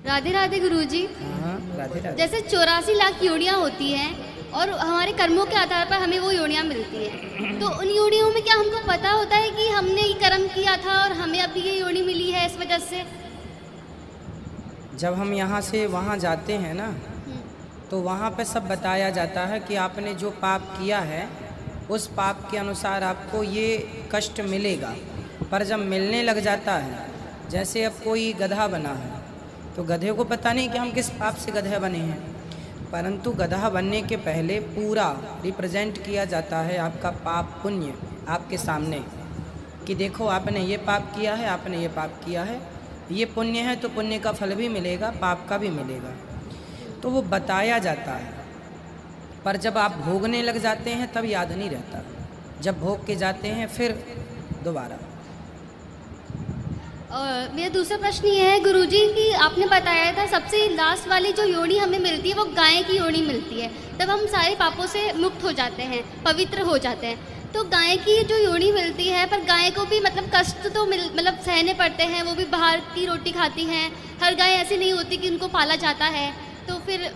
राधे राधे गुरुजी। हाँ, राधे राधे। जैसे 84 लाख योनियाँ होती हैं और हमारे कर्मों के आधार पर हमें वो योनियाँ मिलती हैं, तो उन योनियों में क्या हमको पता होता है कि हमने ये कर्म किया था और हमें अभी ये योनि मिली है इस वजह से? जब हम यहाँ से वहाँ जाते हैं ना, तो वहाँ पे सब बताया जाता है कि आपने जो पाप किया है उस पाप के अनुसार आपको ये कष्ट मिलेगा। पर जब मिलने लग जाता है, जैसे अब कोई गधा बना है तो गधे को पता नहीं कि हम किस पाप से गधे बने हैं, परंतु गधा बनने के पहले पूरा रिप्रेजेंट किया जाता है आपका पाप पुण्य आपके सामने कि देखो आपने ये पाप किया है, आपने ये पाप किया है, ये पुण्य है तो पुण्य का फल भी मिलेगा, पाप का भी मिलेगा, तो वो बताया जाता है। पर जब आप भोगने लग जाते हैं तब याद नहीं रहता, जब भोग के जाते हैं फिर दोबारा। और मेरा दूसरा प्रश्न ये है गुरुजी कि आपने बताया था सबसे लास्ट वाली जो योनि हमें मिलती है वो गाय की योनि मिलती है, तब हम सारे पापों से मुक्त हो जाते हैं, पवित्र हो जाते हैं। तो गाय की जो योनि मिलती है, पर गाय को भी मतलब कष्ट तो मतलब सहने पड़ते हैं, वो भी बाहर की रोटी खाती हैं, हर गाय ऐसी नहीं होती कि उनको पाला जाता है, तो फिर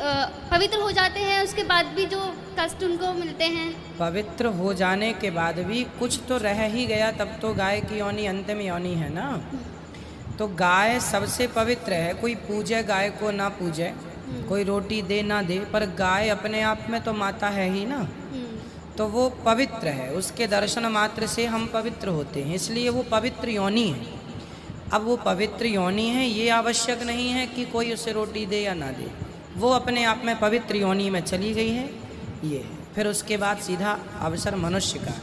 पवित्र हो जाते हैं उसके बाद भी जो कष्ट उनको मिलते हैं। पवित्र हो जाने के बाद भी कुछ तो रह ही गया, तब तो गाय की योनि अंतिम योनि है ना। तो गाय सबसे पवित्र है, कोई पूजे गाय को ना पूजे, कोई रोटी दे ना दे, पर गाय अपने आप में तो माता है ही ना, तो वो पवित्र है, उसके दर्शन मात्र से हम पवित्र होते हैं, इसलिए वो पवित्र योनि है। अब वो पवित्र योनि है, ये आवश्यक नहीं है कि कोई उसे रोटी दे या ना दे, वो अपने आप में पवित्र योनि में चली गई है, ये है। फिर उसके बाद सीधा अवसर मनुष्य का।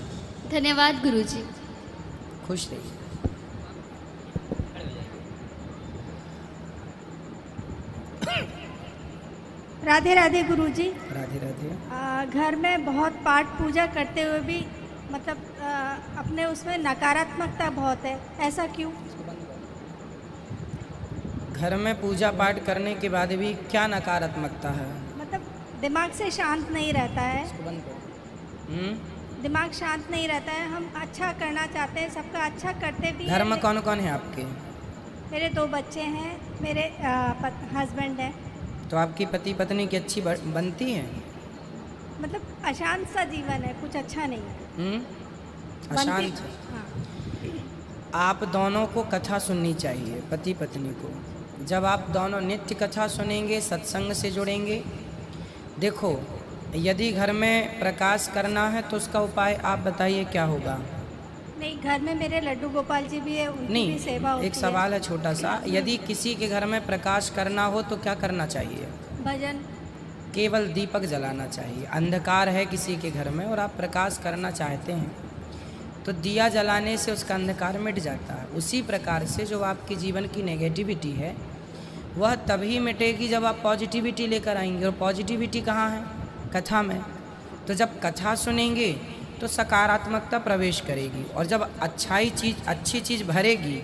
धन्यवाद गुरुजी। खुश रहिए। राधे राधे गुरुजी। राधे राधे। घर में बहुत पाठ पूजा करते हुए भी मतलब अपने उसमें नकारात्मकता बहुत है, ऐसा क्यों? घर में पूजा पाठ करने के बाद भी क्या नकारात्मकता है? मतलब दिमाग से शांत नहीं रहता है, हम्म। दिमाग शांत नहीं रहता है। हम अच्छा करना चाहते हैं, सबका अच्छा करते भी घर में हैं। कौन कौन है आपके? मेरे 2 बच्चे हैं, मेरे हस्बैंड हैं। तो आपकी पति पत्नी की अच्छी बनती है? मतलब अशांत सा जीवन है, कुछ अच्छा नहीं है। अशांत। हाँ। आप दोनों को कथा सुननी चाहिए, पति पत्नी को। जब आप दोनों नित्य कथा सुनेंगे, सत्संग से जुड़ेंगे। देखो, यदि घर में प्रकाश करना है तो उसका उपाय आप बताइए क्या होगा? नहीं, घर में मेरे लड्डू गोपाल जी भी है, उनकी नहीं, भी सेवा होती एक सवाल है छोटा सा, यदि किसी के घर में प्रकाश करना हो तो क्या करना चाहिए? भजन। केवल दीपक जलाना चाहिए। अंधकार है किसी के घर में और आप प्रकाश करना चाहते हैं तो दिया जलाने से उसका अंधकार मिट जाता है। उसी प्रकार से जो आपके जीवन की नेगेटिविटी है वह तभी मिटेगी जब आप पॉजिटिविटी लेकर आएंगे, और पॉजिटिविटी कहाँ है? कथा में। तो जब कथा सुनेंगे तो सकारात्मकता प्रवेश करेगी, और जब अच्छी चीज़ भरेगी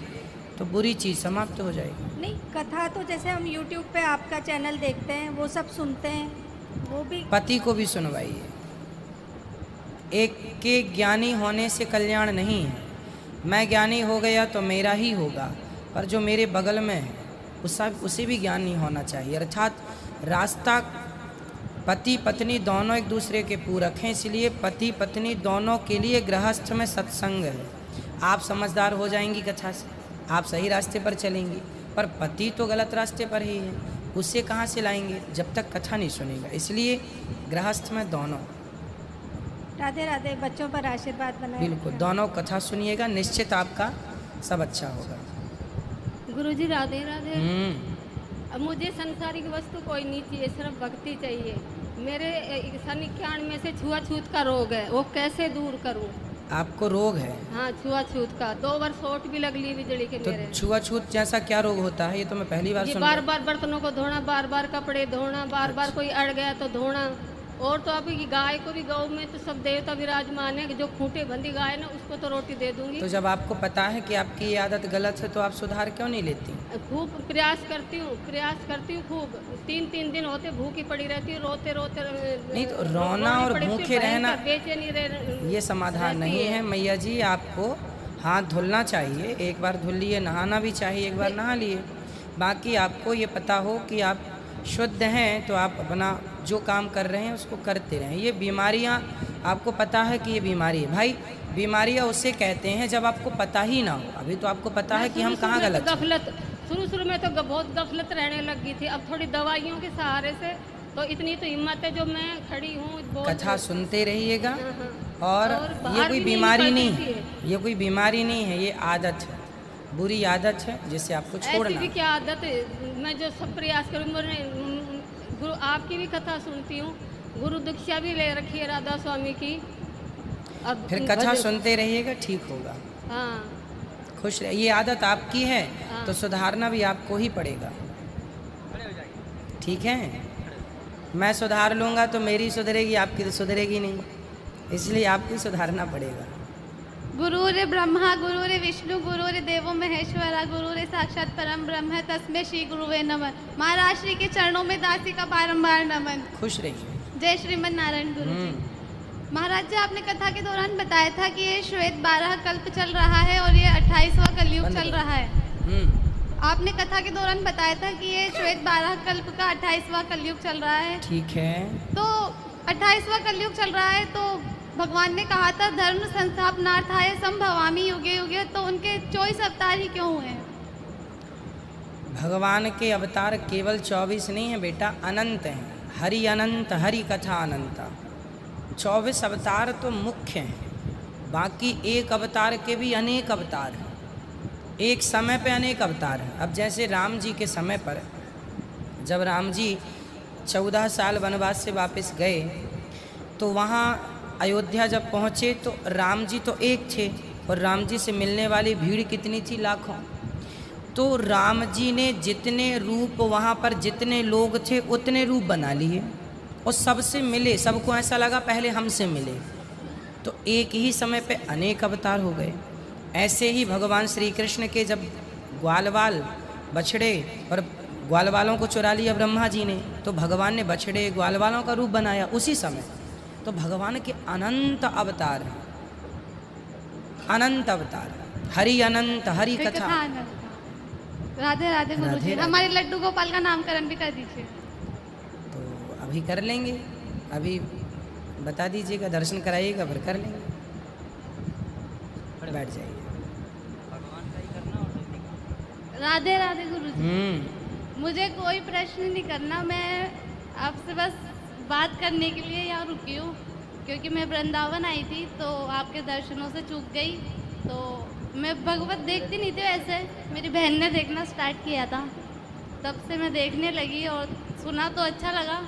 तो बुरी चीज़ समाप्त हो जाएगी। नहीं, कथा तो जैसे हम YouTube पे आपका चैनल देखते हैं, वो सब सुनते हैं, वो भी। पति को भी सुनवाइए। एक के ज्ञानी होने से कल्याण नहीं है। मैं ज्ञानी हो गया तो मेरा ही होगा, पर जो मेरे बगल में है उसे भी ज्ञान नहीं होना चाहिए। अर्थात रास्ता पति पत्नी दोनों एक दूसरे के पूरक हैं, इसलिए पति पत्नी दोनों के लिए गृहस्थ में सत्संग है। आप समझदार हो जाएंगी कथा से, आप सही रास्ते पर चलेंगी, पर पति तो गलत रास्ते पर ही है, उसे कहाँ से लाएंगे जब तक कथा नहीं सुनेगा। इसलिए गृहस्थ में दोनों। राधे राधे। बच्चों पर आशीर्वाद बनाए। बिल्कुल, दोनों कथा सुनिएगा, निश्चित आपका सब अच्छा होगा। गुरुजी राधे राधे। अब मुझे संसारिक वस्तु कोई नहीं चाहिए, सिर्फ भक्ति चाहिए। मेरे सन 91 में से छुआछूत का रोग है, वो कैसे दूर करूं? आपको रोग है? हाँ, छुआछूत का 2 बार चोट भी लग ली बिजली के तो मेरे। छुआछूत जैसा क्या रोग होता है? ये तो मैं पहली बार ये सुन बार रहा बार बर्तनों को धोना, बार बार कपड़े धोना, बार बार कोई अड़ गया तो धोना। और तो अभी गाय को भी, गौ में तो सब देवता विराजमान है, जो खूंटे बंदी गाय ना उसको तो रोटी दे दूंगी। तो जब आपको पता है कि आपकी ये आदत गलत है तो आप सुधार क्यों नहीं लेती? खूब प्रयास करती हूँ खूब। 3-3 दिन होते भूखी पड़ी रहती हूँ, रोते रोते। नहीं तो रोना और भूखे रहना ये समाधान नहीं है मैया जी। आपको हाथ धुलना चाहिए, एक बार धुल लिए, नहाना भी चाहिए, एक बार नहा लिए, बाकी आपको ये पता हो कि आप शुद्ध हैं तो आप अपना जो काम कर रहे हैं उसको करते रहें। ये बीमारियां आपको पता है कि ये बीमारी है भाई, बीमारियां उसे कहते हैं जब आपको पता ही ना हो। अभी तो आपको पता है कि हम कहाँ गलत हैं। गफलत शुरू में तो बहुत गफलत रहने लगी थी, अब थोड़ी दवाइयों के सहारे से तो इतनी तो हिम्मत है जो मैं खड़ी हूँ। कथा सुनते रहिएगा और बाहर ये कोई भी बीमारी नहीं नहीं है, ये कोई बीमारी नहीं है, ये आदत है, बुरी आदत है जिसे आपको छोड़ना ऐसी भी है। क्या आदत है, मैं जो सब प्रयास करूँ। गुरु आपकी भी कथा सुनती हूँ, गुरु दीक्षा भी ले रखी है राधा स्वामी की। अब फिर कथा सुनते रहिएगा, ठीक होगा। हाँ खुश रहिए। ये आदत आपकी है हाँ। तो सुधारना भी आपको ही पड़ेगा, ठीक है। मैं सुधार लूँगा तो मेरी सुधरेगी, आपकी तो सुधरेगी नहीं, इसलिए आपको ही सुधारना पड़ेगा। गुरुरे ब्रह्मा गुरुरे विष्णु गुरुरे देवो महेश्वरा गुरुरे साक्षात परम ब्रह्म तस्मै श्री गुरुवे नमः। महाराज श्री के चरणों में दासी का बारंबार नमन। खुश रहिए। जय श्रीमन नारायण गुरु जी। महाराज जी, आपने कथा के दौरान बताया था कि ये श्वेत 12 कल्प चल रहा है और ये 28वां कलयुग चल रहा है। आपने कथा के दौरान बताया था कि ये श्वेत 12 कल्प का 28वां कलयुग चल रहा है। ठीक है। तो 28वां कलयुग चल रहा है तो भगवान ने कहा था धर्म संस्थापनार्थाय संभवामि युगे युगे, तो उनके 24 अवतार ही क्यों हुए हैं? भगवान के अवतार केवल 24 नहीं है बेटा, अनंत हैं। हरि अनंत, हरि कथा अनंत। 24 अवतार तो मुख्य हैं, बाकी एक अवतार के भी अनेक अवतार हैं। एक समय पे अनेक अवतार हैं। अब जैसे राम जी के समय पर जब राम जी 14 साल वनवास से वापस गए तो वहाँ अयोध्या जब पहुँचे तो राम जी तो एक थे और राम जी से मिलने वाली भीड़ कितनी थी, लाखों। तो राम जी ने जितने रूप वहाँ पर जितने लोग थे उतने रूप बना लिए और सबसे मिले। सबको ऐसा लगा पहले हमसे मिले, तो एक ही समय पे अनेक अवतार हो गए। ऐसे ही भगवान श्री कृष्ण के जब ग्वालवाल बछड़े और ग्वालवालों को चुरा लिया ब्रह्मा जी ने, तो भगवान ने बछड़े ग्वालवालों का रूप बनाया उसी समय। तो भगवान के अनंत अवतार हैं, अनंत अवतार। हरि अनंत, हरि कथा। राधे राधे गुरु जी। राधे। हमारे लड्डू गोपाल का नामकरण भी कर दीजिए। तो अभी कर लेंगे, अभी बता दीजिएगा, दर्शन कराइएगा, फिर कर लेंगे। बैठ जाइए। राधे राधे गुरु जी। मुझे कोई प्रश्न नहीं करना, मैं आपसे बस बात करने के लिए यहाँ रुकी हूँ, क्योंकि मैं वृंदावन आई थी तो आपके दर्शनों से चूक गई। तो मैं भगवत देखती नहीं थी, वैसे मेरी बहन ने देखना स्टार्ट किया था, तब से मैं देखने लगी और सुना तो अच्छा लगा।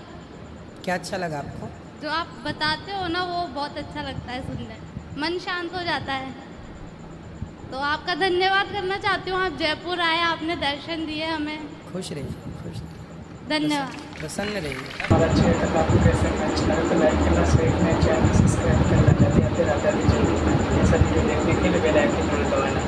क्या अच्छा लगा आपको? जो आप बताते हो ना वो बहुत अच्छा लगता है सुनने, मन शांत हो जाता है। तो आपका धन्यवाद करना चाहती हूँ, आप जयपुर आए, आपने दर्शन दिए हमें। खुश रहिए, खुश रहिए, धन्यवाद। प्रसन्न रहिए। हमारा अच्छे अगर आपको कैसे अच्छा लगे तो लाइक करना, शेयर करना, चैनल सब्सक्राइब करना, राधे राधे जरूर। ऐसा वीडियो देखने के लिए बेल आइकन जरूर दबाना।